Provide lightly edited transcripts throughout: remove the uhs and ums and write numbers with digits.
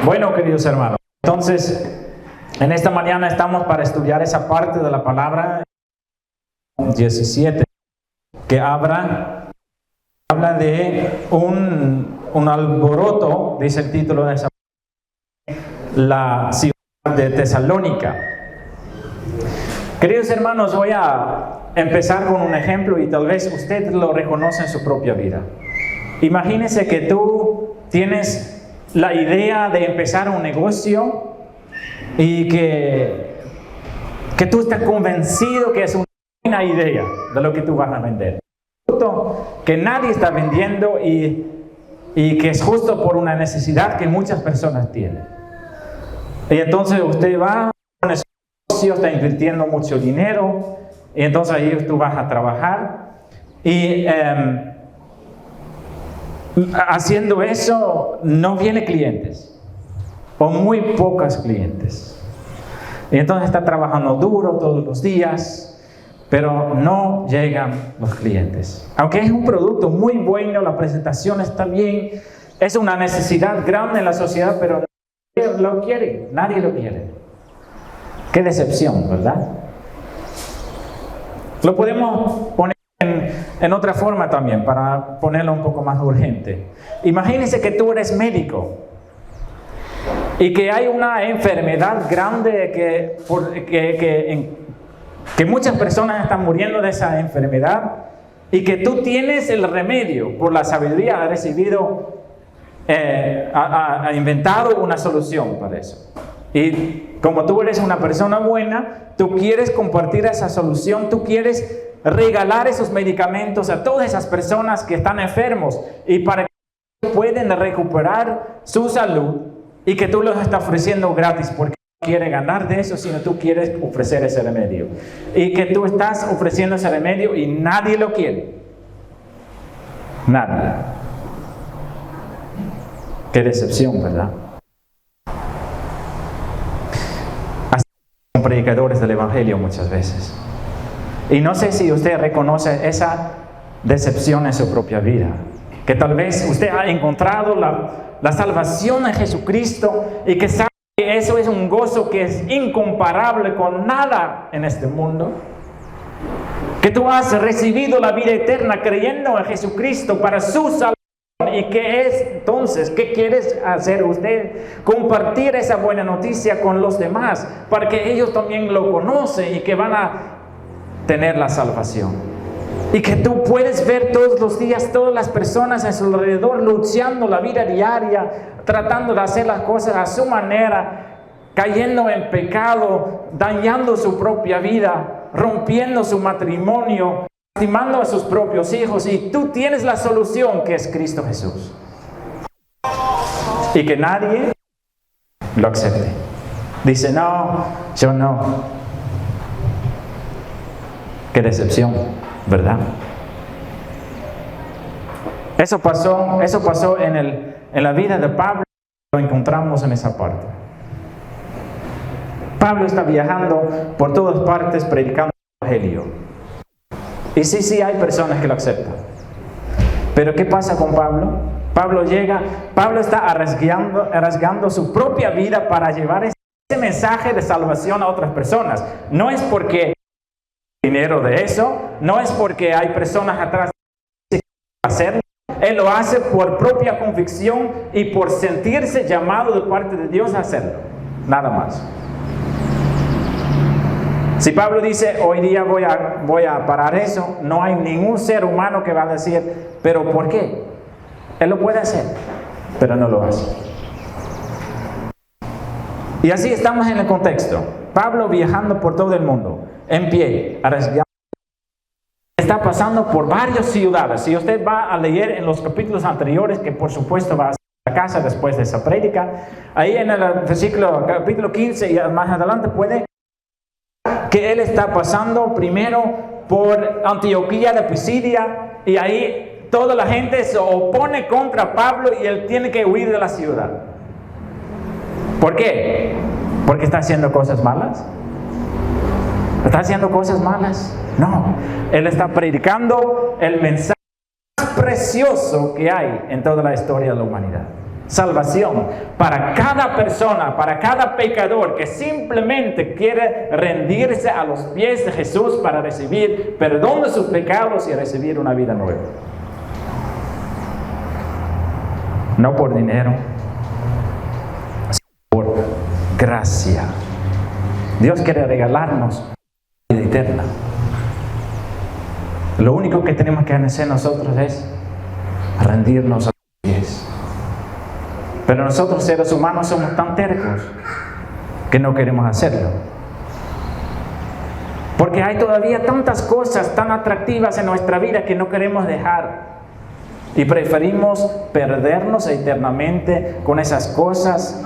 Bueno, queridos hermanos, entonces en esta mañana estamos para estudiar esa parte de la palabra 17 que habla de un alboroto, dice el título de esa la ciudad de Tesalónica. Queridos hermanos, voy a empezar con un ejemplo y tal vez usted lo reconoce en su propia vida. Imagínese que tú tienes la idea de empezar un negocio y que tú estás convencido que es una buena idea de lo que tú vas a vender. Que nadie está vendiendo y que es justo por una necesidad que muchas personas tienen. Y entonces usted va a un negocio, está invirtiendo mucho dinero y entonces ahí tú vas a trabajar y haciendo eso no vienen clientes o muy pocos clientes. Y entonces está trabajando duro todos los días, pero no llegan los clientes. Aunque es un producto muy bueno, la presentación está bien, es una necesidad grande en la sociedad, pero nadie lo quiere, nadie lo quiere. Qué decepción, ¿verdad? Lo podemos poner en otra forma también, para ponerlo un poco más urgente. Imagínense que tú eres médico y que hay una enfermedad grande que muchas personas están muriendo de esa enfermedad y que tú tienes el remedio, por la sabiduría has recibido, ha inventado una solución para eso. Y como tú eres una persona buena, tú quieres compartir esa solución, tú quieres regalar esos medicamentos a todas esas personas que están enfermos y para que puedan recuperar su salud y que tú los estás ofreciendo gratis porque no quieres ganar de eso, sino tú quieres ofrecer ese remedio. Y que tú estás ofreciendo ese remedio y nadie lo quiere. Nadie. Qué decepción, ¿verdad? Así son predicadores del Evangelio muchas veces. Y no sé si usted reconoce esa decepción en su propia vida. Que tal vez usted ha encontrado la salvación en Jesucristo y que sabe que eso es un gozo que es incomparable con nada en este mundo. Que tú has recibido la vida eterna creyendo en Jesucristo para su salvación. ¿Y qué es entonces? ¿Qué quieres hacer usted? Compartir esa buena noticia con los demás para que ellos también lo conocen y que van a tener la salvación. Y que tú puedes ver todos los días todas las personas a su alrededor luchando la vida diaria, tratando de hacer las cosas a su manera, cayendo en pecado, dañando su propia vida, rompiendo su matrimonio, lastimando a sus propios hijos, y tú tienes la solución que es Cristo Jesús. Y que nadie lo acepte. Dice, no, yo no. Qué decepción, ¿verdad? Eso pasó en la vida de Pablo, lo encontramos en esa parte. Pablo está viajando por todas partes predicando el Evangelio. Y sí hay personas que lo aceptan. Pero ¿qué pasa con Pablo? Pablo está arriesgando su propia vida para llevar ese mensaje de salvación a otras personas. No es porque dinero de eso, no es porque hay personas atrás que quieren hacerlo. Él lo hace por propia convicción y por sentirse llamado de parte de Dios a hacerlo, nada más. Si Pablo dice, hoy día voy a parar eso, no hay ningún ser humano que va a decir, pero ¿por qué? Él lo puede hacer, pero no lo hace. Y así estamos en el contexto. Pablo viajando por todo el mundo, en pie, arriesgando. Está pasando por varias ciudades. Si usted va a leer en los capítulos anteriores, que por supuesto va a hacer a casa después de esa prédica, ahí en el capítulo 15 y más adelante puede que él está pasando primero por Antioquía de Pisidia y ahí toda la gente se opone contra Pablo y él tiene que huir de la ciudad. ¿Por qué? ¿Porque está haciendo cosas malas? ¿Está haciendo cosas malas? No, él está predicando el mensaje más precioso que hay en toda la historia de la humanidad. salvación para cada persona, para cada pecador que simplemente quiere rendirse a los pies de Jesús para recibir perdón de sus pecados y recibir una vida nueva. No por dinero, sino por gracia. Dios quiere regalarnos vida eterna. Lo único que tenemos que hacer nosotros es rendirnos a sus pies. Pero nosotros, seres humanos, somos tan tercos que no queremos hacerlo. Porque hay todavía tantas cosas tan atractivas en nuestra vida que no queremos dejar. Y preferimos perdernos eternamente con esas cosas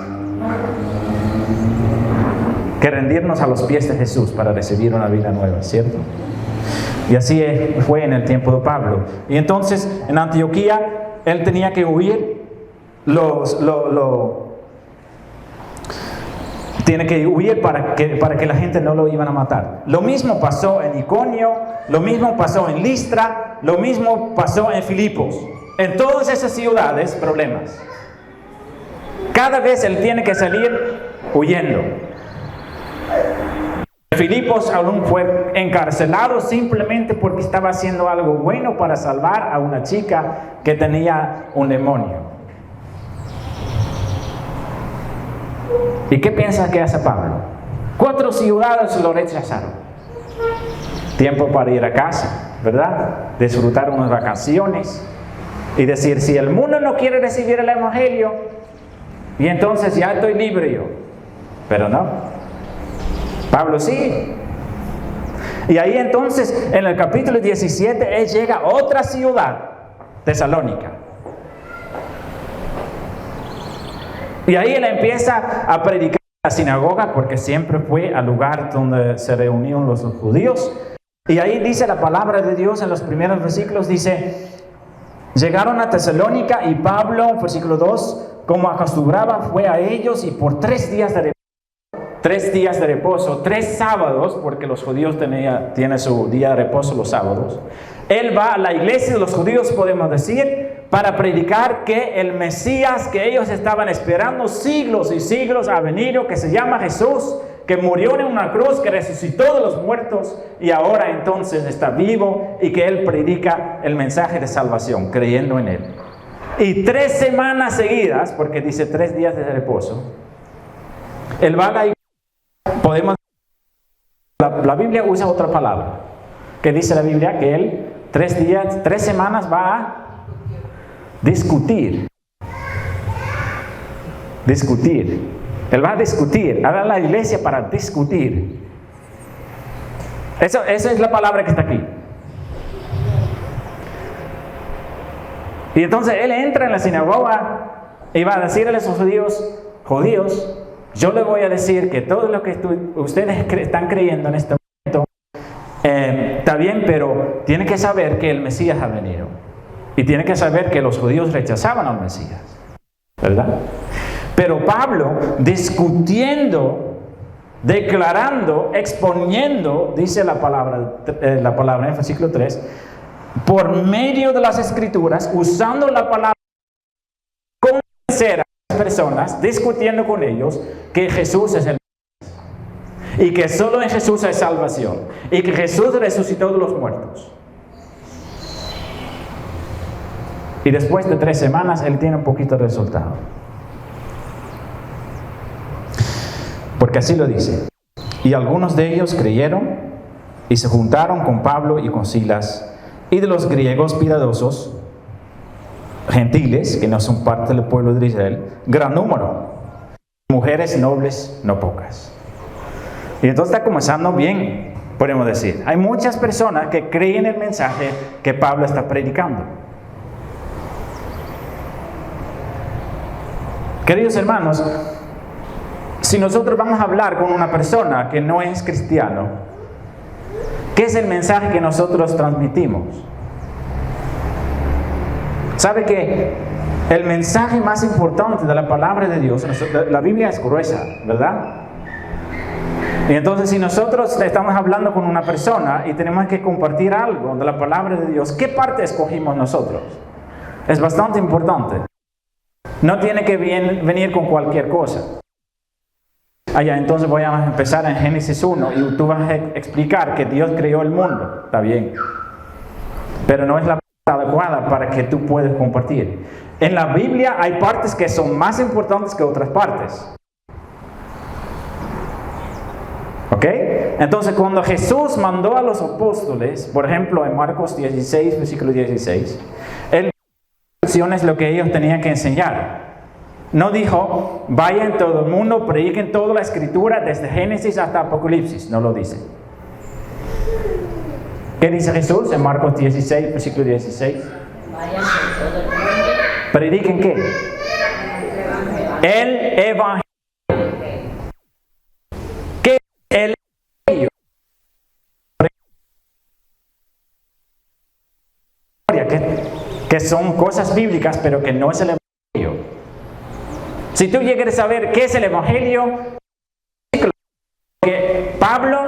que rendirnos a los pies de Jesús para recibir una vida nueva, ¿cierto? Y así fue en el tiempo de Pablo. Y entonces en Antioquía él tenía que huir. Tiene que huir para que la gente no lo iban a matar. Lo mismo pasó en Iconio, lo mismo pasó en Listra, lo mismo pasó en Filipos. En todas esas ciudades, problemas. Cada vez él tiene que salir huyendo. Filipos aún fue encarcelado simplemente porque estaba haciendo algo bueno para salvar a una chica que tenía un demonio. ¿Y qué piensa que hace Pablo? 4 ciudades lo rechazaron. Tiempo para ir a casa, ¿verdad? Disfrutar unas vacaciones y decir, si el mundo no quiere recibir el evangelio, y entonces ya estoy libre yo. Pero no. Pablo sí. Y ahí entonces, en el capítulo 17, él llega a otra ciudad, Tesalónica. Y ahí él empieza a predicar en la sinagoga, porque siempre fue al lugar donde se reunían los judíos. Y ahí dice la palabra de Dios en los primeros versículos, dice, llegaron a Tesalónica y Pablo, versículo 2, como acostumbraba, fue a ellos y por 3 días de reposo, 3 sábados, porque los judíos tienen su día de reposo los sábados. Él va a la iglesia de los judíos, podemos decir, para predicar que el Mesías que ellos estaban esperando siglos y siglos ha venido, que se llama Jesús, que murió en una cruz, que resucitó de los muertos y ahora entonces está vivo, y que él predica el mensaje de salvación, creyendo en él. Y 3 semanas seguidas, porque dice 3 días de reposo, él va a la iglesia. Podemos, la Biblia usa otra palabra, que dice la Biblia que él 3 semanas va a discutir. Él va a discutir, a la iglesia para discutir. Esa es la palabra que está aquí. Y entonces él entra en la sinagoga y va a decirle a esos judíos, yo les voy a decir que todo lo que ustedes están creyendo en este momento está bien, pero tienen que saber que el Mesías ha venido. Y tienen que saber que los judíos rechazaban al Mesías, ¿verdad? Pero Pablo, discutiendo, declarando, exponiendo, dice la palabra en el versículo 3, por medio de las Escrituras, usando la palabra, convencer a las personas, discutiendo con ellos, que Jesús es el Mesías, y que solo en Jesús hay salvación, y que Jesús resucitó de los muertos. Y después de 3 semanas, él tiene un poquito de resultado. Porque así lo dice. Y algunos de ellos creyeron y se juntaron con Pablo y con Silas, y de los griegos piadosos, gentiles, que no son parte del pueblo de Israel, gran número, mujeres nobles no pocas. Y entonces está comenzando bien, podemos decir. Hay muchas personas que creen el mensaje que Pablo está predicando. Queridos hermanos, si nosotros vamos a hablar con una persona que no es cristiano, ¿qué es el mensaje que nosotros transmitimos? ¿Sabe que el mensaje más importante de la palabra de Dios, la Biblia es gruesa, ¿verdad? Y entonces si nosotros estamos hablando con una persona y tenemos que compartir algo de la palabra de Dios, ¿qué parte escogimos nosotros? Es bastante importante. No tiene que venir con cualquier cosa. Entonces voy a empezar en Génesis 1 y tú vas a explicar que Dios creó el mundo. Está bien. Pero no es la parte adecuada para que tú puedas compartir. En la Biblia hay partes que son más importantes que otras partes. ¿Ok? Entonces cuando Jesús mandó a los apóstoles, por ejemplo en Marcos 16, versículo 16, Él dio instrucciones lo que ellos tenían que enseñar. No dijo, vayan todo el mundo, prediquen toda la escritura desde Génesis hasta Apocalipsis. No lo dice. ¿Qué dice Jesús en Marcos 16, versículo 16? Vayan por todo el mundo. ¿Prediquen qué? El Evangelio. ¿Qué es el Evangelio? Que son cosas bíblicas, pero que no es el Evangelio. Si tú quieres saber qué es el Evangelio, que Pablo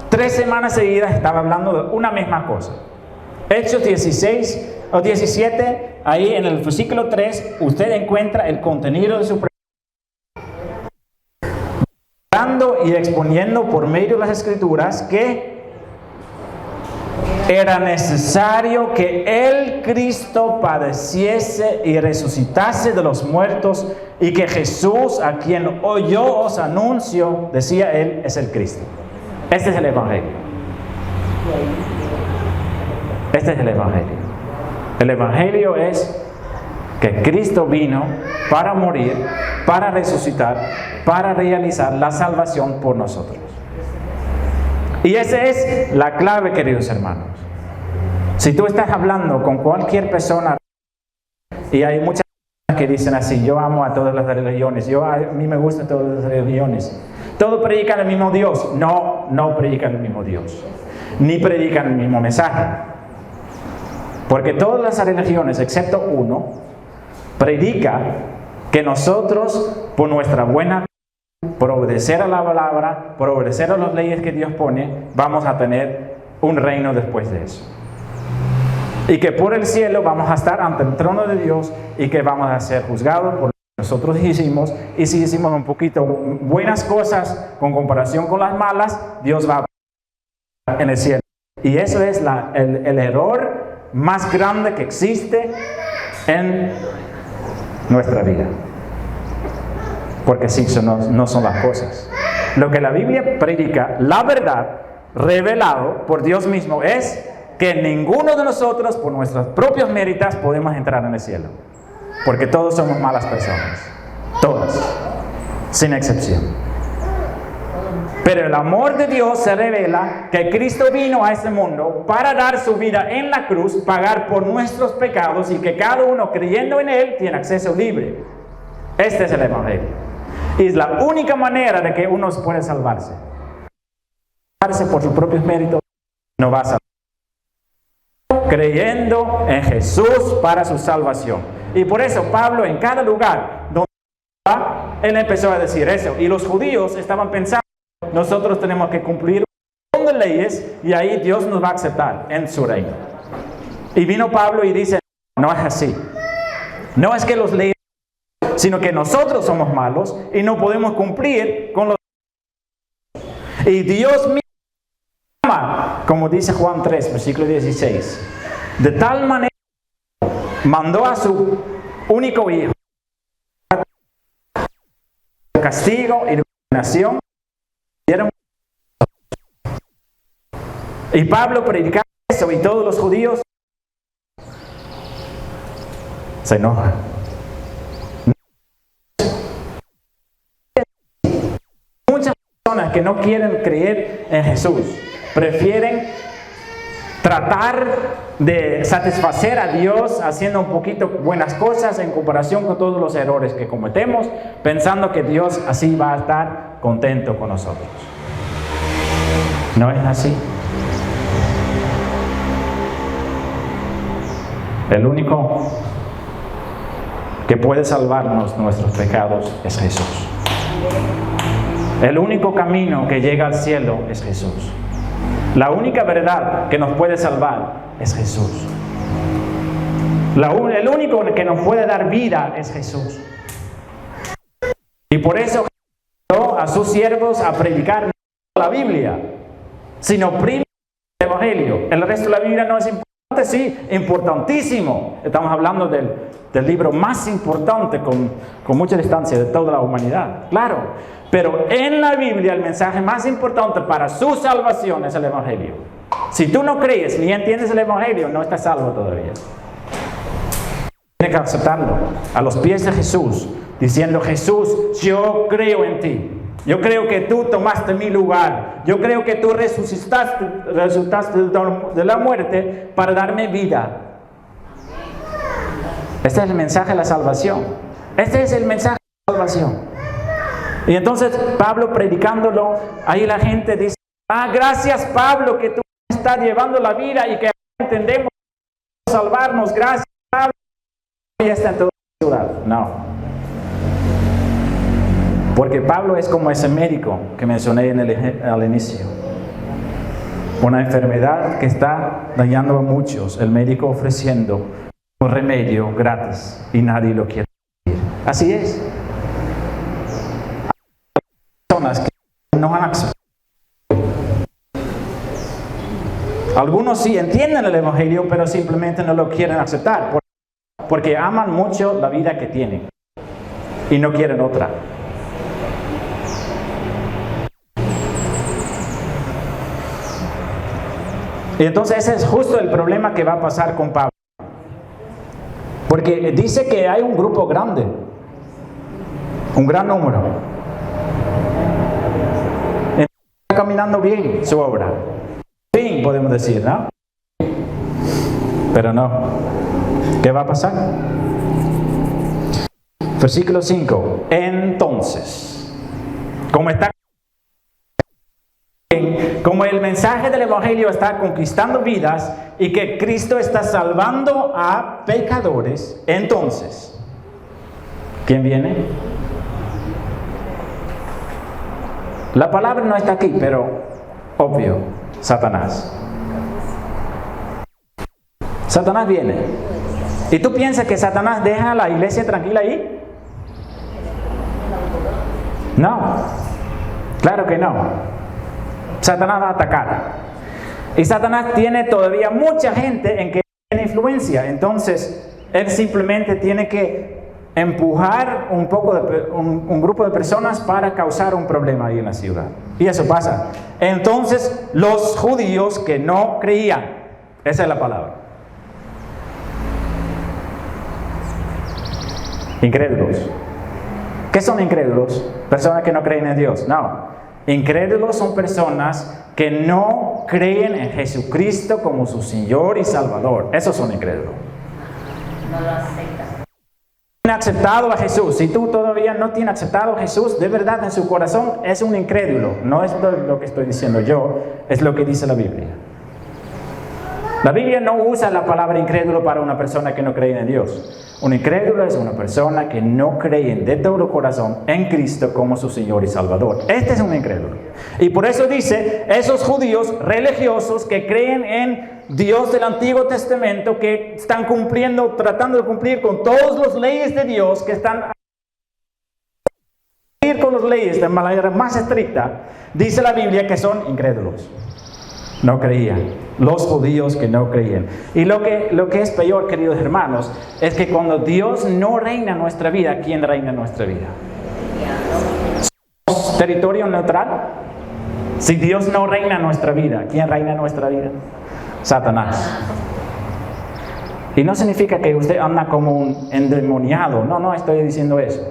3 semanas seguidas estaba hablando de una misma cosa. Hechos 16 o 17, ahí en el versículo 3, usted encuentra el contenido de su predicación. Hablando y exponiendo por medio de las Escrituras que era necesario que el Cristo padeciese y resucitase de los muertos y que Jesús, a quien yo os anuncio, decía él, es el Cristo. Este es el Evangelio. Este es el Evangelio. El Evangelio es que Cristo vino para morir, para resucitar, para realizar la salvación por nosotros. Y esa es la clave, queridos hermanos. Si tú estás hablando con cualquier persona, y hay muchas personas que dicen así, yo amo a todas las religiones, a mí me gustan todas las religiones, todos predican el mismo Dios. No predican el mismo Dios, ni predican el mismo mensaje. Porque todas las religiones, excepto uno, predica que nosotros, por nuestra buena, por obedecer a la palabra, por obedecer a las leyes que Dios pone, vamos a tener un reino después de eso. Y que por el cielo vamos a estar ante el trono de Dios y que vamos a ser juzgados por lo que nosotros hicimos. Y si hicimos un poquito buenas cosas con comparación con las malas, Dios va a en el cielo. Y eso es el error más grande que existe en nuestra vida. Porque sí, eso no son las cosas. Lo que la Biblia predica, la verdad, revelado por Dios mismo, es que ninguno de nosotros, por nuestros propios méritos, podemos entrar en el cielo. Porque todos somos malas personas. Todos. Sin excepción. Pero el amor de Dios se revela que Cristo vino a este mundo para dar su vida en la cruz, pagar por nuestros pecados y que cada uno creyendo en Él tiene acceso libre. Este es el Evangelio. Y es la única manera de que uno puede salvarse. Salvarse por sus propios méritos no va a salvarse. Creyendo en Jesús para su salvación. Y por eso Pablo en cada lugar donde va, él empezó a decir eso. Y los judíos estaban pensando, nosotros tenemos que cumplir un montón de leyes y ahí Dios nos va a aceptar en su reino. Y vino Pablo y dice, no es así. No es que los leyes, sino que nosotros somos malos y no podemos cumplir con los. Y Dios mismo ama, como dice Juan 3, versículo 16, de tal manera mandó a su único hijo, castigo y condenación. Y Pablo predicaba eso y todos los judíos se enojan. Muchas personas que no quieren creer en Jesús prefieren tratar de satisfacer a Dios haciendo un poquito buenas cosas en comparación con todos los errores que cometemos, pensando que Dios así va a estar contento con nosotros. No es así. El único que puede salvarnos nuestros pecados es Jesús. El único camino que llega al cielo es Jesús. La única verdad que nos puede salvar es Jesús. El único que nos puede dar vida es Jesús. Y por eso envió a sus siervos a predicar no la Biblia, sino primero el Evangelio. El resto de la Biblia no es importante, sí, importantísimo. Estamos hablando del libro más importante con mucha distancia de toda la humanidad, claro. Pero en la Biblia el mensaje más importante para su salvación es el Evangelio. Si tú no crees ni entiendes el Evangelio, no estás salvo todavía. Tienes que aceptarlo a los pies de Jesús, diciendo: Jesús, yo creo en ti. Yo creo que tú tomaste mi lugar. Yo creo que tú resucitaste de la muerte para darme vida. Este es el mensaje de la salvación. Este es el mensaje de la salvación. Y entonces Pablo predicándolo, ahí la gente dice: gracias Pablo que tú estás llevando la vida y que entendemos salvarnos. Gracias Pablo. Y está en toda la ciudad. No. Porque Pablo es como ese médico que mencioné al inicio. Una enfermedad que está dañando a muchos. El médico ofreciendo un remedio gratis y nadie lo quiere recibir. Así es. Hay personas que no han aceptado. Algunos sí entienden el Evangelio, pero simplemente no lo quieren aceptar. Porque aman mucho la vida que tienen y no quieren otra. Y entonces ese es justo el problema que va a pasar con Pablo. Porque dice que hay un grupo grande, un gran número. Está caminando bien su obra. Bien, podemos decir, ¿no? Pero no. ¿Qué va a pasar? Versículo 5. Entonces, como el mensaje del Evangelio está conquistando vidas y que Cristo está salvando a pecadores, entonces, ¿quién viene? La palabra no está aquí, pero obvio, Satanás. Satanás viene. ¿Y tú piensas que Satanás deja a la iglesia tranquila ahí? No, claro que no. Satanás va a atacar. Y Satanás tiene todavía mucha gente en que tiene influencia. Entonces, él simplemente tiene que empujar un grupo de personas para causar un problema ahí en la ciudad. Y eso pasa. Entonces, los judíos que no creían, esa es la palabra. Incrédulos. ¿Qué son incrédulos? Personas que no creen en Dios. No. Incrédulos son personas que no creen en Jesucristo como su Señor y Salvador. Esos son incrédulos. No lo aceptan. No han aceptado a Jesús. Si tú todavía no tienes aceptado a Jesús de verdad en su corazón, es un incrédulo. No es lo que estoy diciendo yo, es lo que dice la Biblia. La Biblia no usa la palabra incrédulo para una persona que no cree en Dios. Un incrédulo es una persona que no cree de todo corazón en Cristo como su Señor y Salvador. Este es un incrédulo. Y por eso dice, esos judíos religiosos que creen en Dios del Antiguo Testamento, que están tratando de cumplir con todas las leyes de Dios, que están con las leyes de manera más estricta, dice la Biblia que son incrédulos. No creían. Los judíos que no creían. Y lo que es peor, queridos hermanos, es que cuando Dios no reina en nuestra vida, ¿quién reina en nuestra vida? ¿Somos territorio neutral? Si Dios no reina en nuestra vida, ¿quién reina en nuestra vida? Satanás. Y no significa que usted anda como un endemoniado. No estoy diciendo eso.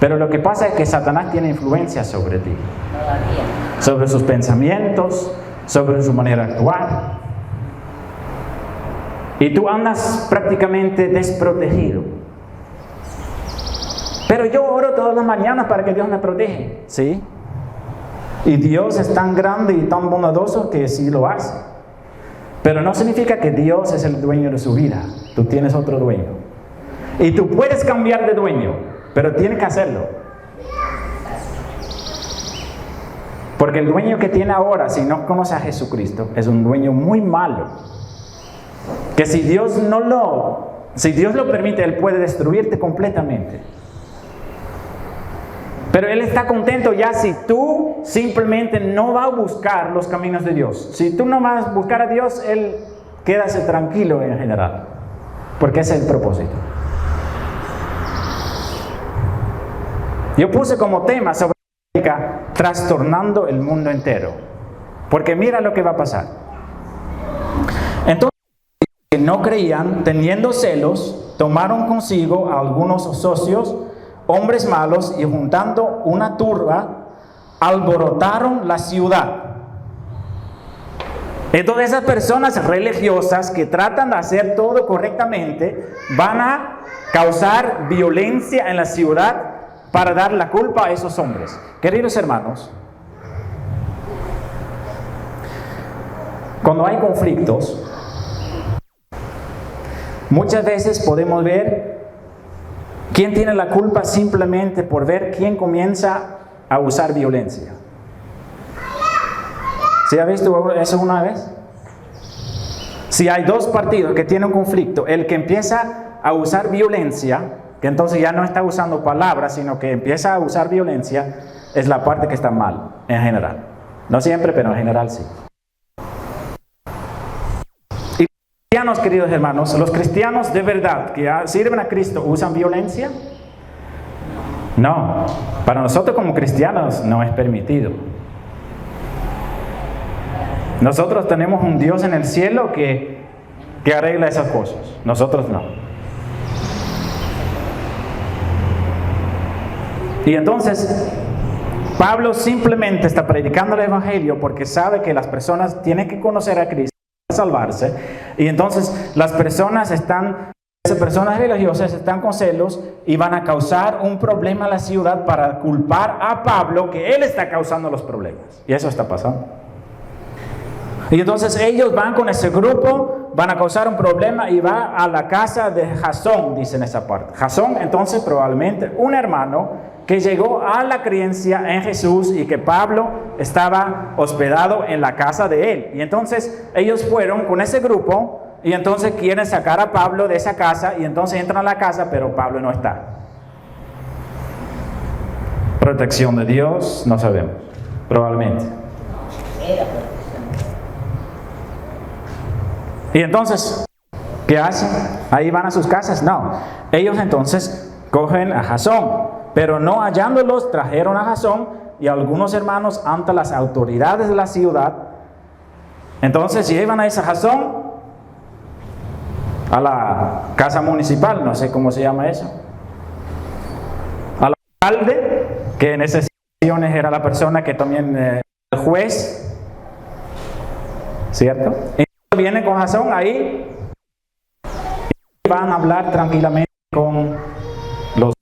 Pero lo que pasa es que Satanás tiene influencia sobre ti. Sobre sus pensamientos, sobre su manera de actuar. Y tú andas prácticamente desprotegido. Pero yo oro todas las mañanas para que Dios me proteja. ¿Sí? Y Dios es tan grande y tan bondadoso que sí lo hace. Pero no significa que Dios es el dueño de su vida. Tú tienes otro dueño. Y tú puedes cambiar de dueño, pero tienes que hacerlo. Porque el dueño que tiene ahora, si no conoce a Jesucristo, es un dueño muy malo. Que si Dios lo permite, Él puede destruirte completamente. Pero Él está contento ya si tú simplemente no vas a buscar los caminos de Dios. Si tú no vas a buscar a Dios, Él quédase tranquilo en general. Porque ese es el propósito. Yo puse como tema sobre trastornando el mundo entero. Porque mira lo que va a pasar. Entonces, que no creían, teniendo celos, tomaron consigo a algunos socios, hombres malos, y juntando una turba, alborotaron la ciudad. Entonces esas personas religiosas que tratan de hacer todo correctamente, van a causar violencia en la ciudad para dar la culpa a esos hombres. Queridos hermanos, cuando hay conflictos, muchas veces podemos ver quién tiene la culpa simplemente por ver quién comienza a usar violencia. ¿Sí ha visto eso una vez? Si hay dos partidos que tienen un conflicto, el que empieza a usar violencia, que entonces ya no está usando palabras, sino que empieza a usar violencia, es la parte que está mal, en general. No siempre, pero en general sí. Y los cristianos, queridos hermanos, los cristianos de verdad que sirven a Cristo, ¿usan violencia? No. Para nosotros como cristianos no es permitido. Nosotros tenemos un Dios en el cielo que arregla esas cosas. Nosotros no. Y entonces, Pablo simplemente está predicando el Evangelio porque sabe que las personas tienen que conocer a Cristo para salvarse. Y entonces las personas religiosas están con celos y van a causar un problema a la ciudad para culpar a Pablo que él está causando los problemas. Y eso está pasando. Y entonces ellos van con ese grupo, van a causar un problema y va a la casa de Jasón, dice en esa parte. Jasón, entonces, probablemente un hermano que llegó a la creencia en Jesús y que Pablo estaba hospedado en la casa de él. Y entonces ellos fueron con ese grupo y entonces quieren sacar a Pablo de esa casa y entonces entran a la casa, pero Pablo no está. Protección de Dios, no sabemos, probablemente. Y entonces, ¿qué hacen? ¿Ahí van a sus casas? No. Ellos entonces cogen a Jasón, pero no hallándolos, trajeron a Jasón y a algunos hermanos ante las autoridades de la ciudad. Entonces llevan a ese Jasón a la casa municipal, no sé cómo se llama eso, al alcalde, que en esas situaciones era la persona que también, el juez, ¿cierto? Vienen con Jasón ahí y van a hablar tranquilamente con los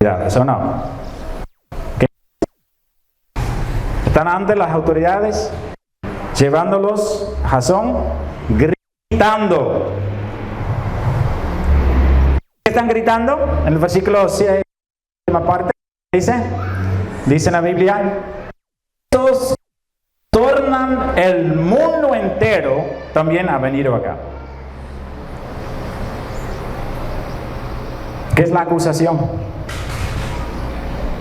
autoridades, ¿o no? Están ante las autoridades llevándolos a Jasón gritando. ¿Qué están gritando? En el versículo 6, última parte, dice en la Biblia, estos tornan el mundo entero también a venir acá. ¿Qué es la acusación?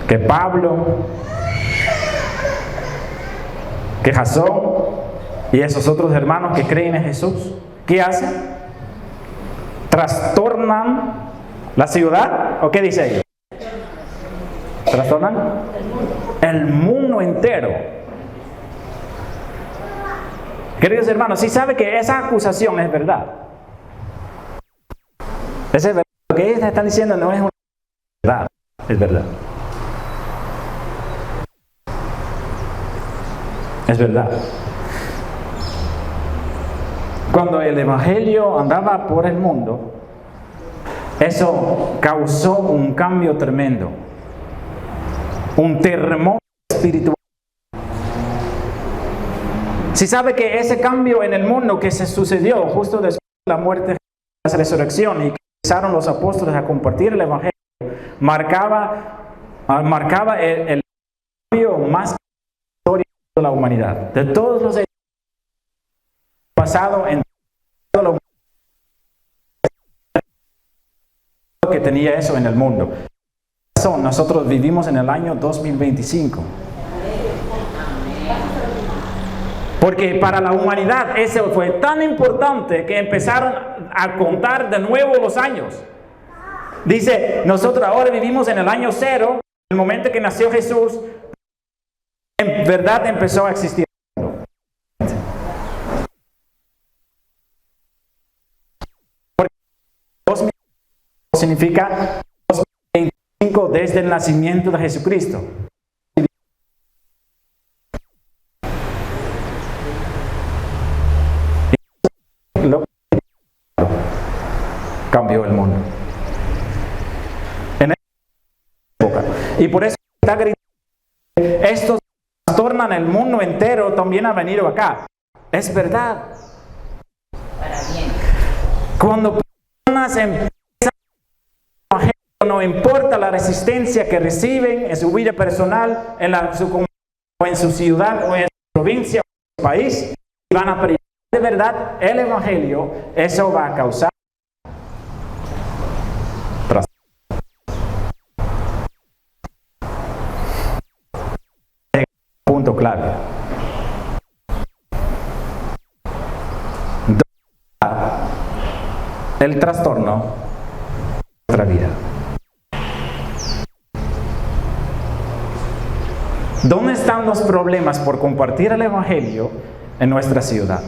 Que Pablo, que Jasón y esos otros hermanos que creen en Jesús, ¿qué hacen? ¿Trastornan la ciudad? ¿O qué dice ahí? ¿Trastornan? El mundo entero. Queridos hermanos, si sabe que esa acusación es verdad. Es verdad. Lo que ellos están diciendo no es una verdad, es verdad. Es verdad. Cuando el Evangelio andaba por el mundo, eso causó un cambio tremendo. Un terremoto espiritual. Si sabe que ese cambio en el mundo que se sucedió justo después de la muerte y la resurrección y que empezaron los apóstoles a compartir el Evangelio, marcaba el cambio más histórico de la humanidad. De todos los hechos pasados en toda la humanidad que tenía eso en el mundo. nosotros vivimos en el año 2025. Porque para la humanidad eso fue tan importante que empezaron a contar de nuevo los años. Dice, nosotros ahora vivimos en el año 0, el momento que nació Jesús, en verdad empezó a existir. Porque 2000 significa 2025 desde el nacimiento de Jesucristo. Cambió el mundo. En esa época. Y por eso está gritando. Estos trastornan el mundo entero, también ha venido acá. Es verdad. Para bien. Cuando personas empiezan a no importa la resistencia que reciben en su vida personal, su comunidad, o en su ciudad, o en su provincia, o en su país, y van a predicar de verdad el Evangelio, eso va a causar punto clave. El trastorno de nuestra vida. ¿Dónde están los problemas por compartir el Evangelio en nuestra ciudad?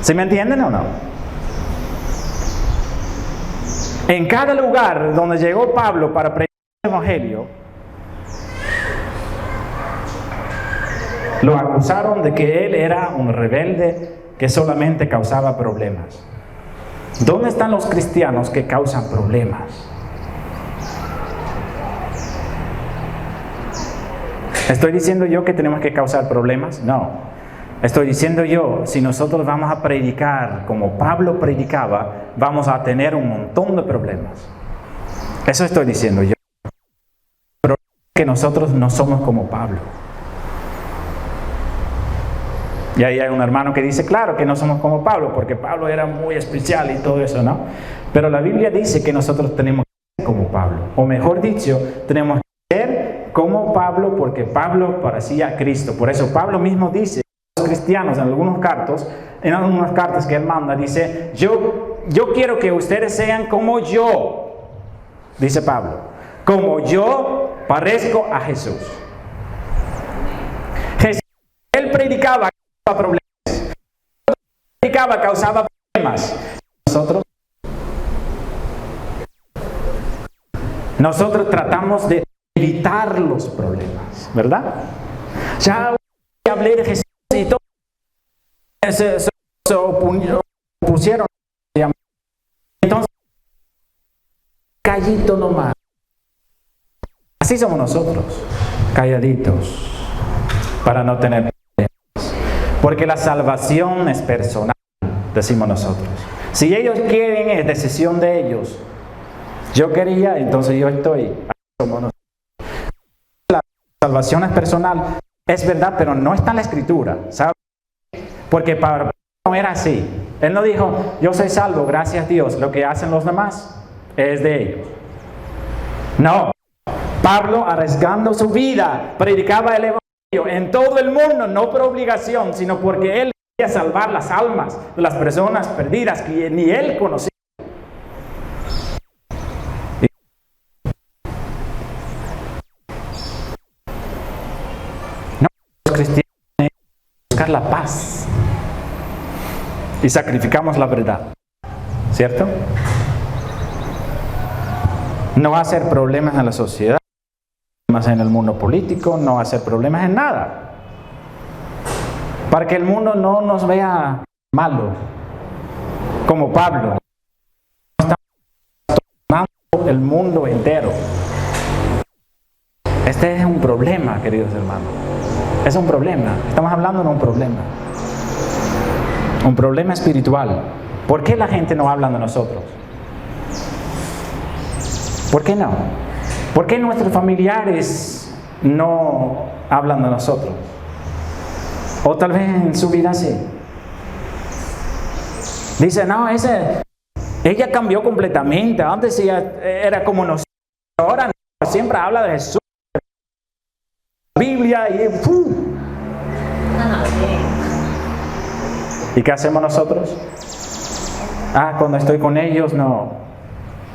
¿Sí me entienden o no? En cada lugar donde llegó Pablo para predicar el Evangelio, lo acusaron de que él era un rebelde que solamente causaba problemas. ¿Dónde están los cristianos que causan problemas? ¿Estoy diciendo yo que tenemos que causar problemas? No. Estoy diciendo yo, si nosotros vamos a predicar como Pablo predicaba, vamos a tener un montón de problemas. Eso estoy diciendo yo. Pero que nosotros no somos como Pablo. Y ahí hay un hermano que dice, claro que no somos como Pablo, porque Pablo era muy especial y todo eso, ¿no? Pero la Biblia dice que nosotros tenemos que ser como Pablo. O mejor dicho, tenemos que ser como Pablo, porque Pablo parecía a Cristo. Por eso Pablo mismo dice, los cristianos en algunas cartas que él manda, dice, yo quiero que ustedes sean como yo, dice Pablo, como yo parezco a Jesús. Jesús, él predicaba problemas, causaba problemas. Nosotros tratamos de evitar los problemas, ¿verdad? Ya hablé de Jesús y todo se opusieron. Entonces, callito nomás. Así somos nosotros, calladitos, para no tener problemas. Porque la salvación es personal, decimos nosotros. Si ellos quieren, es decisión de ellos. Yo quería, entonces yo estoy. Somos nosotros. La salvación es personal, es verdad, pero no está en la Escritura, ¿sabes? Porque Pablo no era así. Él no dijo, yo soy salvo, gracias a Dios. Lo que hacen los demás es de ellos. No. Pablo, arriesgando su vida, predicaba el Evangelio en todo el mundo, no por obligación, sino porque él quería salvar las almas de las personas perdidas que ni él conocía. No, los cristianos buscar la paz y sacrificamos la verdad, ¿cierto? No hacer problemas en la sociedad, problemas en el mundo político, no hacer problemas en nada, para que el mundo no nos vea malo, como Pablo. Estamos trastornando el mundo entero. Este es un problema, queridos hermanos. Es un problema. Estamos hablando de un problema. Un problema espiritual. ¿Por qué la gente no habla de nosotros? ¿Por qué no? ¿Por qué nuestros familiares no hablan de nosotros? O tal vez en su vida sí. Dice, no, ese Ella cambió completamente. Antes ella era como nosotros, ahora no, siempre habla de Jesús, Biblia y ¿Y qué hacemos nosotros? Cuando estoy con ellos no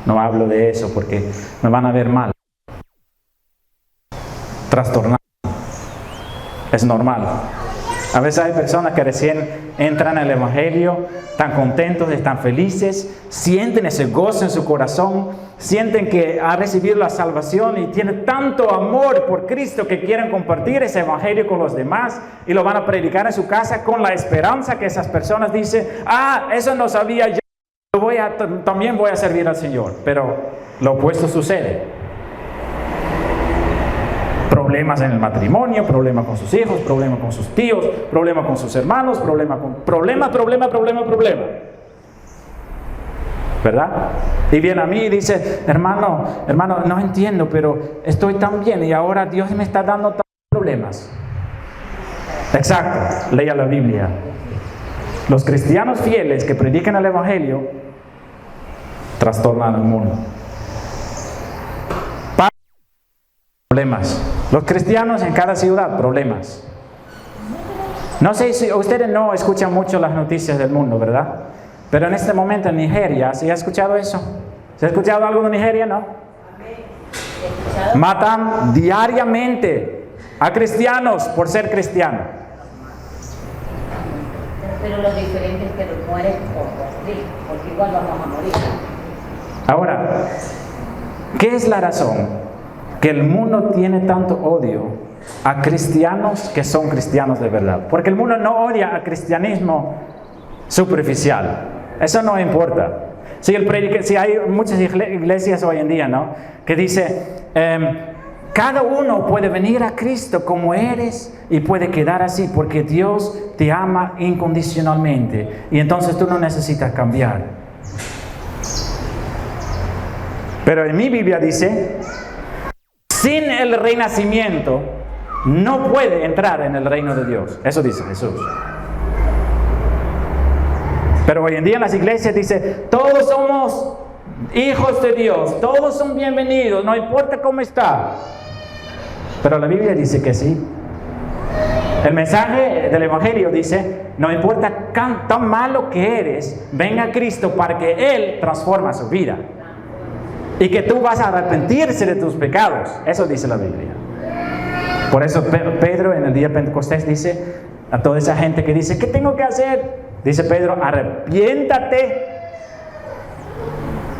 hablo de eso porque me van a ver mal. Trastornado. Es normal. A veces hay personas que recién entran al Evangelio, están contentos, están felices, sienten ese gozo en su corazón, sienten que ha recibido la salvación y tienen tanto amor por Cristo que quieren compartir ese Evangelio con los demás y lo van a predicar en su casa con la esperanza que esas personas dicen, eso no sabía yo, también voy a servir al Señor. Pero lo opuesto sucede. Problemas en el matrimonio, problemas con sus hijos, problemas con sus tíos, problemas con sus hermanos, problema. ¿Verdad? Y viene a mí y dice, hermano, no entiendo, pero estoy tan bien y ahora Dios me está dando tantos problemas. Exacto, lea la Biblia. Los cristianos fieles que predican el Evangelio trastornan el mundo. Problemas. Los cristianos en cada ciudad, problemas. No sé si ustedes no escuchan mucho las noticias del mundo, ¿verdad? Pero en este momento en Nigeria, ¿se ha escuchado eso? ¿Se ha escuchado algo de Nigeria? ¿No? Matan diariamente a cristianos por ser cristianos. Pero lo diferente es que no mueren por Cristo, porque igual vamos a morir. Ahora, ¿qué es la razón? Que el mundo tiene tanto odio a cristianos que son cristianos de verdad. Porque el mundo no odia al cristianismo superficial. Eso no importa. Si hay muchas iglesias hoy en día, ¿no? Que dice, cada uno puede venir a Cristo como eres y puede quedar así porque Dios te ama incondicionalmente. Y entonces tú no necesitas cambiar. Pero en mi Biblia dice, sin el renacimiento no puede entrar en el reino de Dios. Eso dice Jesús. Pero hoy en día en las iglesias dice, todos somos hijos de Dios, todos son bienvenidos, no importa cómo está. Pero la Biblia dice que sí. El mensaje del Evangelio dice, no importa tan malo que eres, venga a Cristo para que Él transforme su vida. Y que tú vas a arrepentirse de tus pecados. Eso dice la Biblia. Por eso Pedro en el día de Pentecostés dice a toda esa gente que dice, ¿qué tengo que hacer? Dice Pedro, arrepiéntate.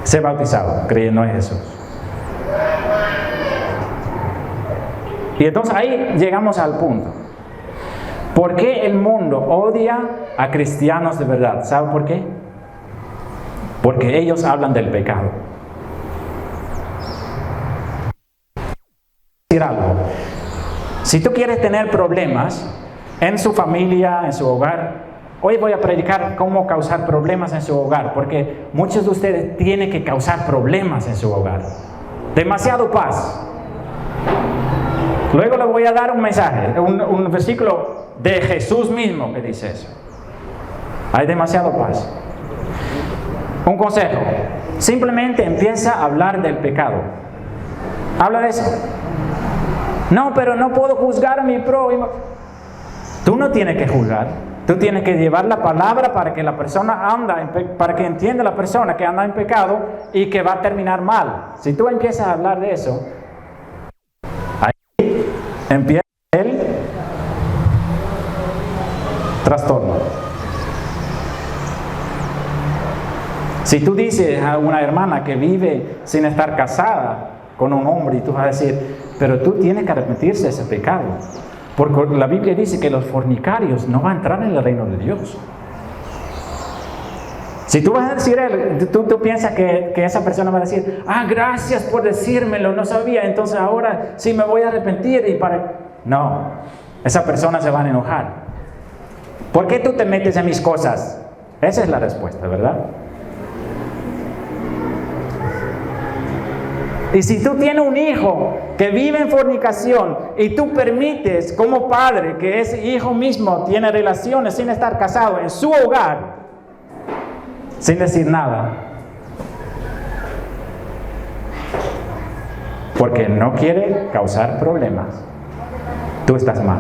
Sé bautizado, creyendo en Jesús. Y entonces ahí llegamos al punto. ¿Por qué el mundo odia a cristianos de verdad? ¿Sabe por qué? Porque ellos hablan del pecado. Algo. Si tú quieres tener problemas en su familia, en su hogar, hoy voy a predicar cómo causar problemas en su hogar, porque muchos de ustedes tienen que causar problemas en su hogar. Demasiado paz. Luego le voy a dar un mensaje, un versículo de Jesús mismo que dice eso. Hay demasiado paz. Un consejo, simplemente empieza a hablar del pecado. Habla de eso. No, pero no puedo juzgar a mi prójimo. Tú no tienes que juzgar. Tú tienes que llevar la palabra para que la persona para que entienda la persona que anda en pecado y que va a terminar mal. Si tú empiezas a hablar de eso, ahí empieza el trastorno. Si tú dices a una hermana que vive sin estar casada con un hombre y tú vas a decir, pero tú tienes que arrepentirse de ese pecado, porque la Biblia dice que los fornicarios no van a entrar en el reino de Dios. Si tú vas a decir, tú piensas que esa persona va a decir, gracias por decírmelo, no sabía, entonces ahora sí me voy a arrepentir No, esa persona se va a enojar. ¿Por qué tú te metes en mis cosas? Esa es la respuesta, ¿verdad? Y si tú tienes un hijo que vive en fornicación y tú permites como padre que ese hijo mismo tiene relaciones sin estar casado en su hogar, sin decir nada, porque no quiere causar problemas, tú estás mal.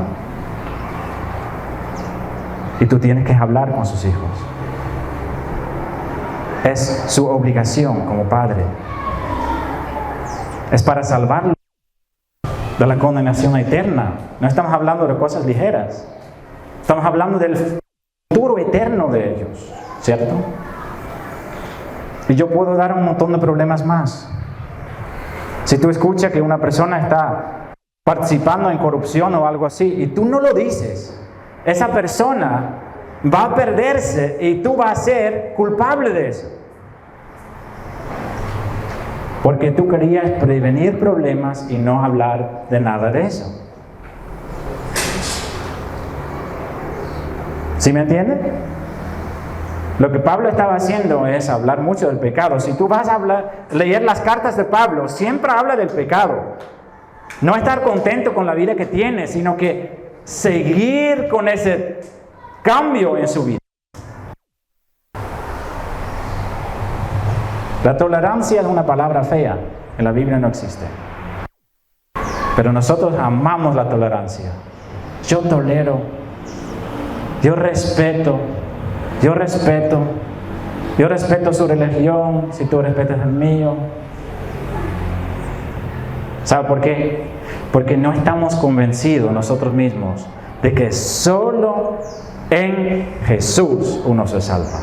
Y tú tienes que hablar con sus hijos. Es su obligación como padre. Es para salvarlos de la condenación eterna. No estamos hablando de cosas ligeras. Estamos hablando del futuro eterno de ellos, ¿cierto? Y yo puedo dar un montón de problemas más. Si tú escuchas que una persona está participando en corrupción o algo así, y tú no lo dices, esa persona va a perderse y tú vas a ser culpable de eso. Porque tú querías prevenir problemas y no hablar de nada de eso. ¿Sí me entienden? Lo que Pablo estaba haciendo es hablar mucho del pecado. Si tú vas a leer las cartas de Pablo, siempre habla del pecado. No estar contento con la vida que tiene, sino que seguir con ese cambio en su vida. La tolerancia es una palabra fea, en la Biblia no existe. Pero nosotros amamos la tolerancia. Yo tolero, yo respeto su religión, si tú respetas el mío. ¿Sabe por qué? Porque no estamos convencidos nosotros mismos de que solo en Jesús uno se salva.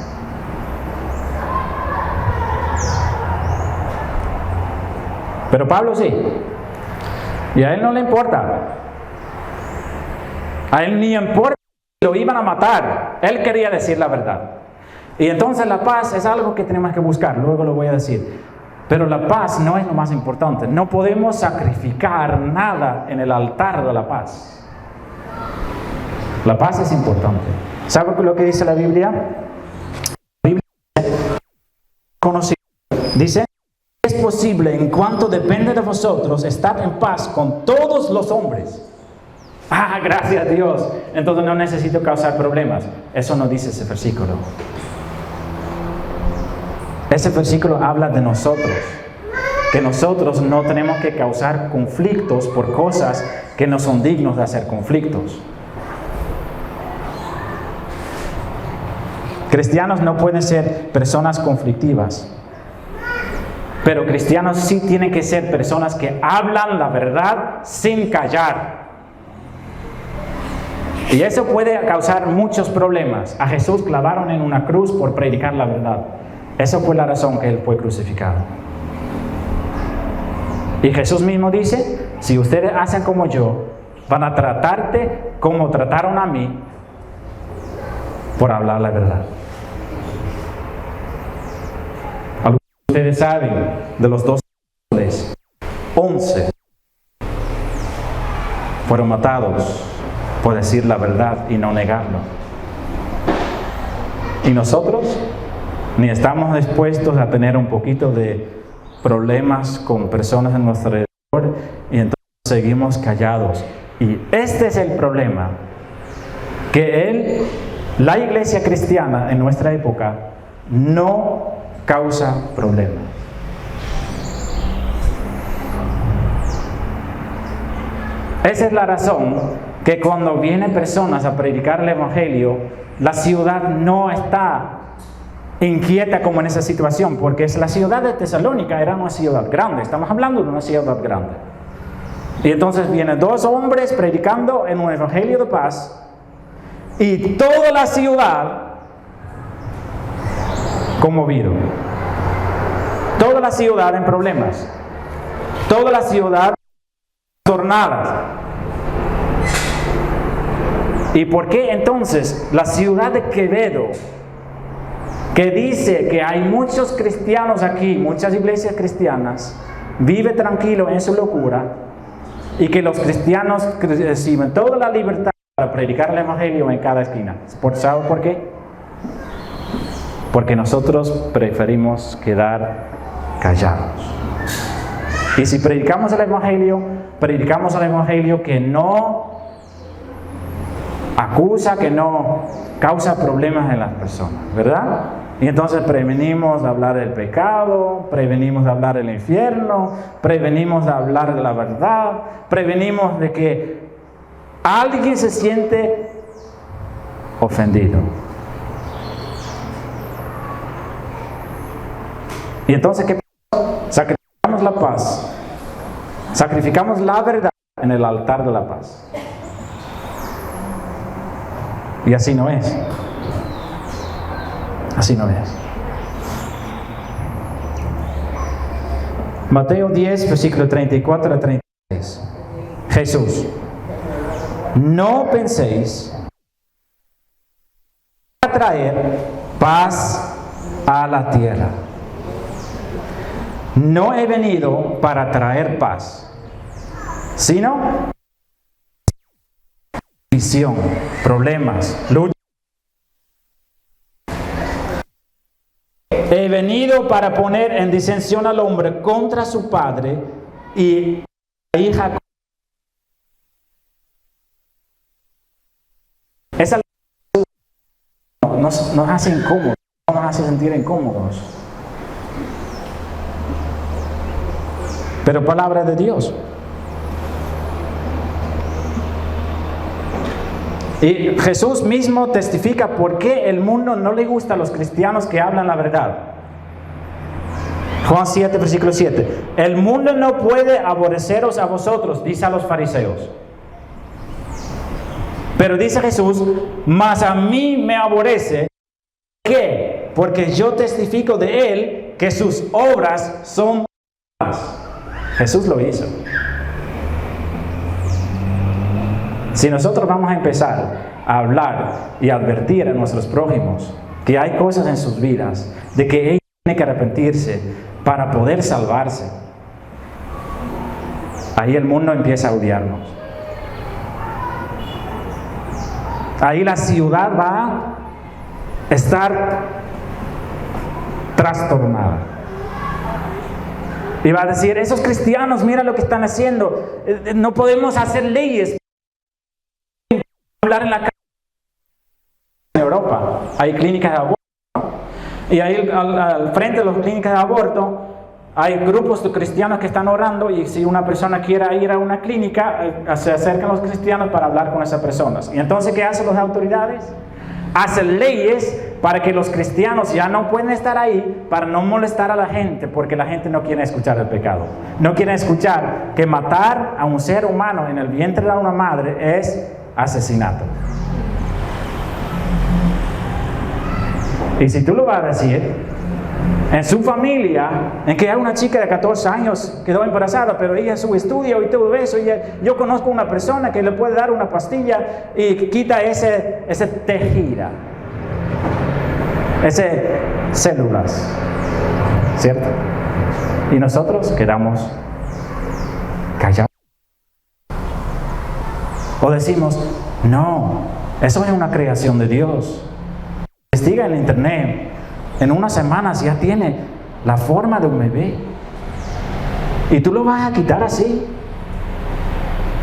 Pero Pablo sí. Y a él no le importa. A él ni importa si lo iban a matar. Él quería decir la verdad. Y entonces la paz es algo que tenemos que buscar. Luego lo voy a decir. Pero la paz no es lo más importante. No podemos sacrificar nada en el altar de la paz. La paz es importante. ¿Sabe lo que dice la Biblia? La Biblia dice: es posible, en cuanto depende de vosotros, estar en paz con todos los hombres. Ah, gracias a Dios. Entonces no necesito causar problemas. Eso no dice ese versículo. Ese versículo habla de nosotros. Que nosotros no tenemos que causar conflictos por cosas que no son dignos de hacer conflictos. Cristianos no pueden ser personas conflictivas. Pero cristianos sí tienen que ser personas que hablan la verdad sin callar. Y eso puede causar muchos problemas. A Jesús clavaron en una cruz por predicar la verdad. Esa fue la razón que Él fue crucificado. Y Jesús mismo dice: si ustedes hacen como yo, van a tratarte como trataron a mí por hablar la verdad. Ustedes saben de los 12 apóstoles, 11 fueron matados por decir la verdad y no negarlo. Y nosotros ni estamos dispuestos a tener un poquito de problemas con personas en nuestro alrededor y entonces seguimos callados. Y este es el problema, que la iglesia cristiana en nuestra época no causa problemas. Esa es la razón que cuando vienen personas a predicar el Evangelio, la ciudad no está inquieta como en esa situación, porque es la ciudad de Tesalónica, era una ciudad grande. Estamos hablando de una ciudad grande. Y entonces vienen 2 hombres predicando en un Evangelio de paz, y toda la ciudad conmovido. Toda la ciudad en problemas. Toda la ciudad tornada. ¿Y por qué entonces la ciudad de Quevedo, que dice que hay muchos cristianos aquí, muchas iglesias cristianas, vive tranquilo en su locura, y que los cristianos reciben toda la libertad para predicar el Evangelio en cada esquina? ¿Sabe por qué? Porque nosotros preferimos quedar callados. Y si predicamos el Evangelio que no acusa, que no causa problemas en las personas, ¿verdad? Y entonces prevenimos de hablar del pecado, prevenimos de hablar del infierno, prevenimos de hablar de la verdad, prevenimos de que alguien se siente ofendido. Y entonces, ¿qué pasa? Sacrificamos la paz, sacrificamos la verdad en el altar de la paz. Y así no es. Así no es. Mateo 10, versículo 34 a 36. Jesús: no penséis a traer paz a la tierra. No he venido para traer paz, sino división, problemas, lucha. He venido para poner en disensión al hombre contra su padre y la hija. Esa nos hace incómodos, nos hace sentir incómodos. Pero palabra de Dios. Y Jesús mismo testifica por qué el mundo no le gusta a los cristianos que hablan la verdad. Juan 7, versículo 7. El mundo no puede aborreceros a vosotros, dice a los fariseos. Pero dice Jesús, mas a mí me aborrece. ¿Por qué? Porque yo testifico de él que sus obras son malas. Jesús lo hizo. Si nosotros vamos a empezar a hablar y a advertir a nuestros prójimos que hay cosas en sus vidas, de que ellos tienen que arrepentirse para poder salvarse, ahí el mundo empieza a odiarnos. Ahí la ciudad va a estar trastornada. Y va a decir, esos cristianos, mira lo que están haciendo. No podemos hacer leyes. Hablar en la calle. En Europa hay clínicas de aborto, ¿no? Y ahí al frente de las clínicas de aborto hay grupos de cristianos que están orando, y si una persona quiere ir a una clínica, se acercan los cristianos para hablar con esas personas. Y entonces, ¿qué hacen las autoridades? Hacen leyes para que los cristianos ya no pueden estar ahí, para no molestar a la gente, porque la gente no quiere escuchar el pecado. No quiere escuchar que matar a un ser humano en el vientre de una madre es asesinato. Y si tú lo vas a decir, en su familia, en que hay una chica de 14 años quedó embarazada, pero ella en su estudio y todo eso, yo conozco una persona que le puede dar una pastilla y quita ese tejido, ese células, ¿cierto? Y nosotros quedamos callados. O decimos, no, eso es una creación de Dios. Investiga en internet. En unas semanas ya tiene la forma de un bebé. Y tú lo vas a quitar así.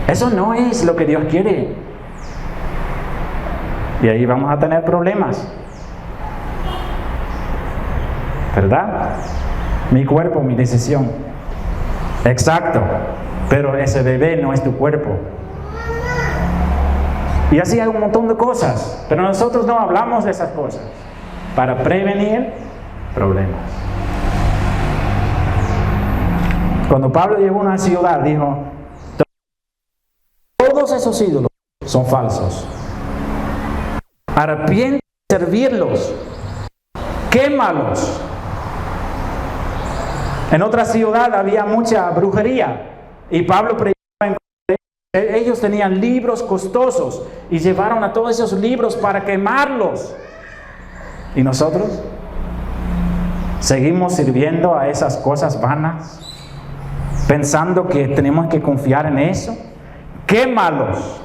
Eso no es lo que Dios quiere. Y ahí vamos a tener problemas. ¿Verdad? Mi cuerpo, mi decisión. Exacto. Pero ese bebé no es tu cuerpo. Y así hay un montón de cosas. Pero nosotros no hablamos de esas cosas. Para prevenir problemas. Cuando Pablo llegó a una ciudad, dijo, todos esos ídolos son falsos. Arrepiéntete de servirlos. Quémalos. En otra ciudad había mucha brujería. Y Pablo predicaba en contra. Ellos tenían libros costosos y llevaron a todos esos libros para quemarlos. ¿Y nosotros? ¿Seguimos sirviendo a esas cosas vanas? ¿Pensando que tenemos que confiar en eso? ¡Quémalos!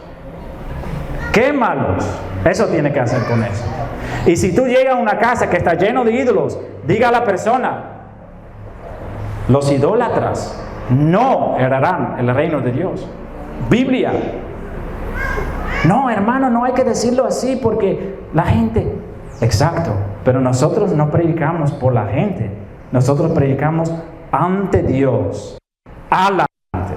¡Quémalos! Eso tiene que hacer con eso. Y si tú llegas a una casa que está lleno de ídolos, diga a la persona, los idólatras no heredarán el reino de Dios. Biblia. No, hermano, no hay que decirlo así porque la gente... Exacto, pero nosotros no predicamos por la gente, nosotros predicamos ante Dios, a la gente.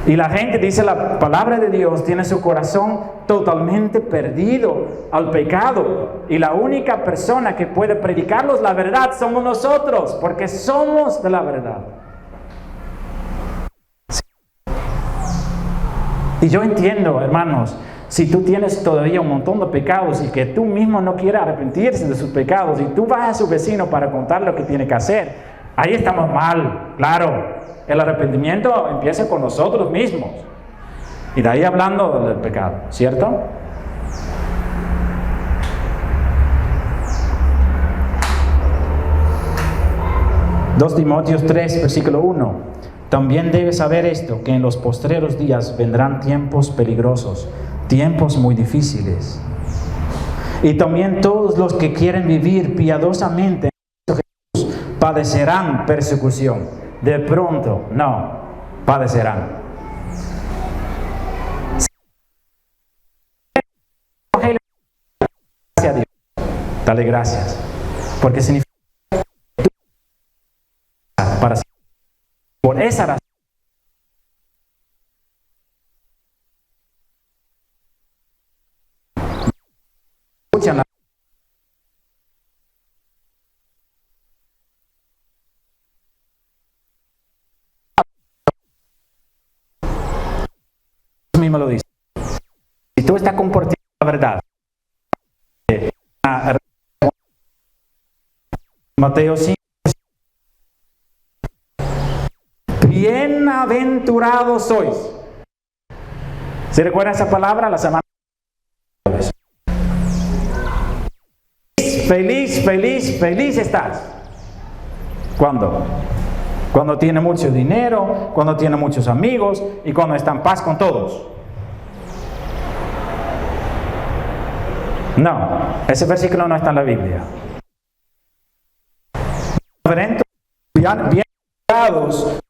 Y la gente, dice la palabra de Dios, tiene su corazón totalmente perdido al pecado. Y la única persona que puede predicarlos la verdad somos nosotros, porque somos de la verdad. Y yo entiendo, hermanos, si tú tienes todavía un montón de pecados y que tú mismo no quieres arrepentirse de sus pecados y tú vas a su vecino para contar lo que tiene que hacer, ahí estamos mal, claro. El arrepentimiento empieza con nosotros mismos. Y de ahí hablando del pecado, ¿cierto? Dos Timoteo 3, versículo 1. También debes saber esto, que en los postreros días vendrán tiempos peligrosos, tiempos muy difíciles. Y también todos los que quieren vivir piadosamente en Jesús padecerán persecución. De pronto, no, padecerán. Gracias a Dios. Dale gracias. Porque significa para por esa razón. Escuchan la mismo lo dice. Si tú estás compartiendo la verdad, Mateo 5, bienaventurados sois. ¿Se recuerda esa palabra la semana? Feliz, feliz, feliz estás. ¿Cuándo? Cuando tiene mucho dinero, cuando tiene muchos amigos y cuando está en paz con todos. No, ese versículo no está en la Biblia. Bienaventurados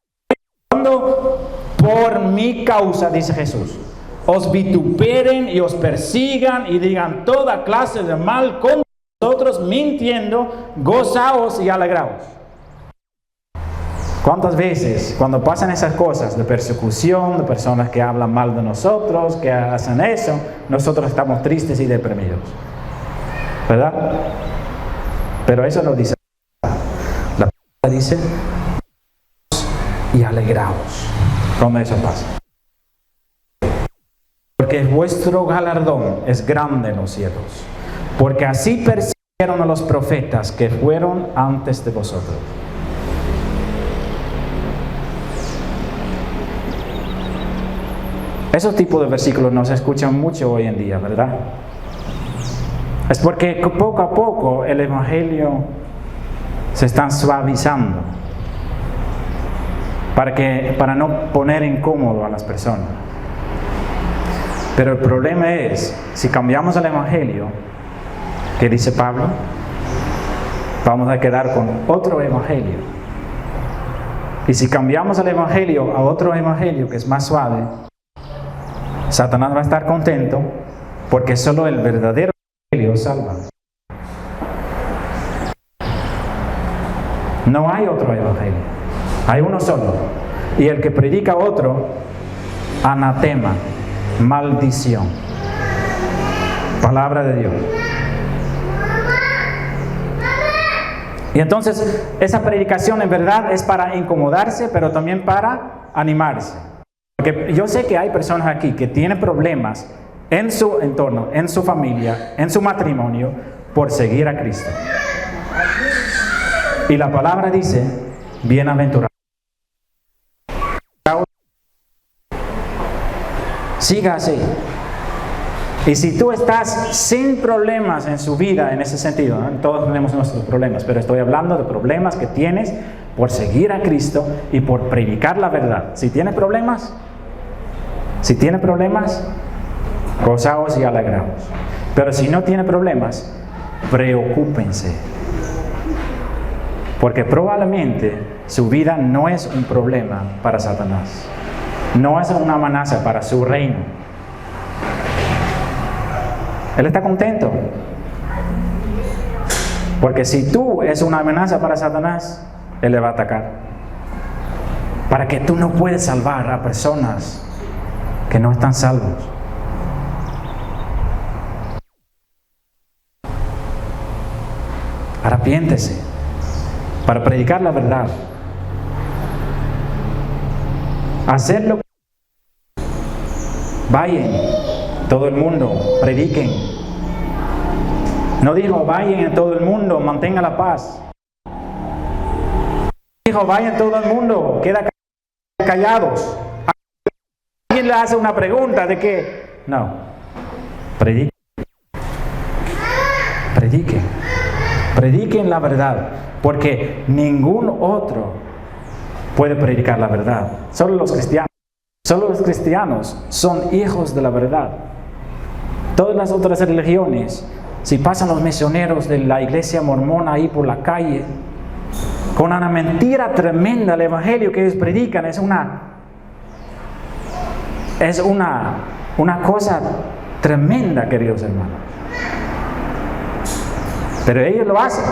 cuando por mi causa, dice Jesús, os vituperen y os persigan y digan toda clase de mal contra vosotros, mintiendo, gozaos y alegraos. ¿Cuántas veces cuando pasan esas cosas de persecución, de personas que hablan mal de nosotros, que hacen eso, nosotros estamos tristes y deprimidos? ¿Verdad? Pero eso lo dice la palabra, dice y alegraos cuando eso pasa. Porque vuestro galardón es grande en los cielos, porque así persiguieron a los profetas que fueron antes de vosotros. Esos tipos de versículos no se escuchan mucho hoy en día, ¿verdad? Es porque poco a poco el Evangelio se está suavizando para no poner incómodo a las personas. Pero el problema es, si cambiamos el Evangelio, que dice Pablo, vamos a quedar con otro Evangelio. Y si cambiamos el Evangelio a otro Evangelio que es más suave, Satanás va a estar contento porque solo el verdadero Evangelio salva. No hay otro Evangelio, hay uno solo. Y el que predica otro, anatema, maldición. Palabra de Dios. Y entonces esa predicación en verdad es para incomodarse, pero también para animarse. Porque yo sé que hay personas aquí que tienen problemas en su entorno, en su familia, en su matrimonio, por seguir a Cristo. Y la palabra dice, bienaventurado. Siga así. Y si tú estás sin problemas en su vida, en ese sentido, ¿no? Todos tenemos nuestros problemas, pero estoy hablando de problemas que tienes por seguir a Cristo y por predicar la verdad. Si tiene problemas, gozaos y alegraos. Pero si no tiene problemas, preocúpense. Porque probablemente su vida no es un problema para Satanás. No es una amenaza para su reino. Él está contento Porque si tú es una amenaza para Satanás, él le va a atacar. Para que tú no puedes salvar a personas que no están salvos. Arrepiéntese para predicar la verdad. Hacerlo. Vayan, todo el mundo, prediquen. No dijo vayan en todo el mundo, mantenga la paz. Dijo vayan todo el mundo, queda callados. Alguien le hace una pregunta de que no, prediquen. Prediquen. Prediquen la verdad, porque ningún otro puede predicar la verdad. Solo los cristianos. Solo los cristianos son hijos de la verdad. Todas las otras religiones, si pasan los misioneros de la iglesia mormona ahí por la calle, con una mentira tremenda, el evangelio que ellos predican es una cosa tremenda, queridos hermanos. Pero ellos lo hacen.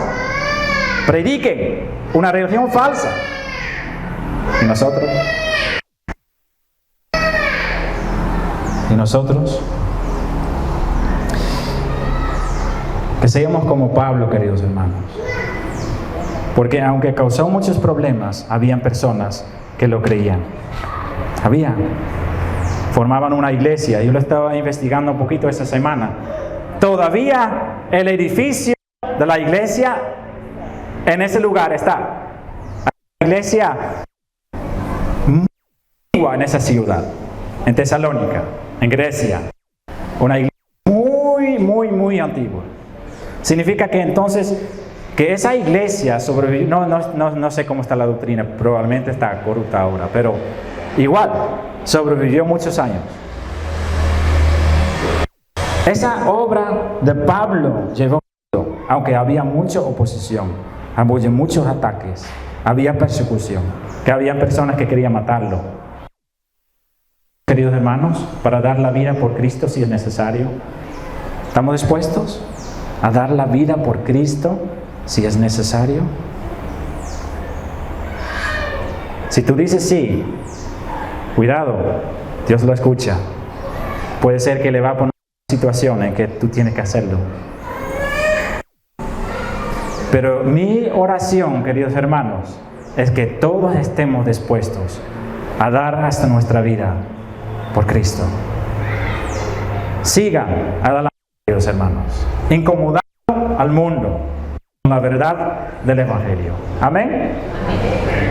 Prediquen una religión falsa. ¿Y nosotros? ¿Y nosotros? Que seamos como Pablo, queridos hermanos. Porque aunque causó muchos problemas, habían personas que lo creían. Formaban una iglesia. Yo lo estaba investigando un poquito esta semana. Todavía el edificio de la iglesia en ese lugar está. La iglesia muy antigua en esa ciudad, en Tesalónica, en Grecia. Una iglesia muy antigua. Significa que entonces, que esa iglesia sobrevivió, no sé cómo está la doctrina, probablemente está corrupta ahora, pero igual, sobrevivió muchos años. Esa obra de Pablo llevó, aunque había mucha oposición, había muchos ataques, había persecución, que había personas que querían matarlo. Queridos hermanos, para dar la vida por Cristo si es necesario, ¿estamos dispuestos a dar la vida por Cristo si es necesario? Si tú dices sí, cuidado, Dios lo escucha. Puede ser que le va a poner una situación en que tú tienes que hacerlo. Pero mi oración, queridos hermanos, es que todos estemos dispuestos a dar hasta nuestra vida por Cristo. Sigan adelante, queridos hermanos, incomodando al mundo con la verdad del Evangelio. Amén.